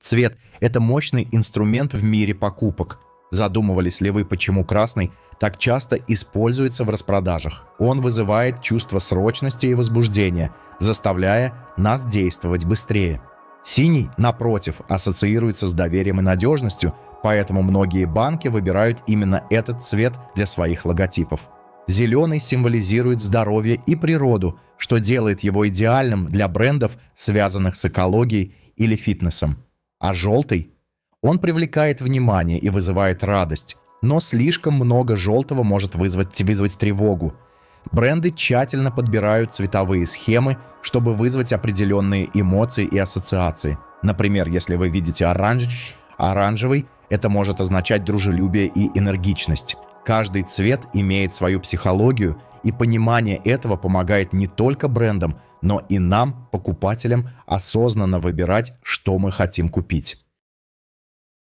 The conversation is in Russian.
Цвет – это мощный инструмент в мире покупок. Задумывались ли вы, почему красный так часто используется в распродажах? Он вызывает чувство срочности и возбуждения, заставляя нас действовать быстрее. Синий, напротив, ассоциируется с доверием и надежностью, поэтому многие банки выбирают именно этот цвет для своих логотипов. Зеленый символизирует здоровье и природу, что делает его идеальным для брендов, связанных с экологией или фитнесом. А желтый? Он привлекает внимание и вызывает радость, но слишком много желтого может вызвать тревогу. Бренды тщательно подбирают цветовые схемы, чтобы вызвать определенные эмоции и ассоциации. Например, если вы видите оранжевый, это может означать дружелюбие и энергичность. Каждый цвет имеет свою психологию, и понимание этого помогает не только брендам, но и нам, покупателям, осознанно выбирать, что мы хотим купить.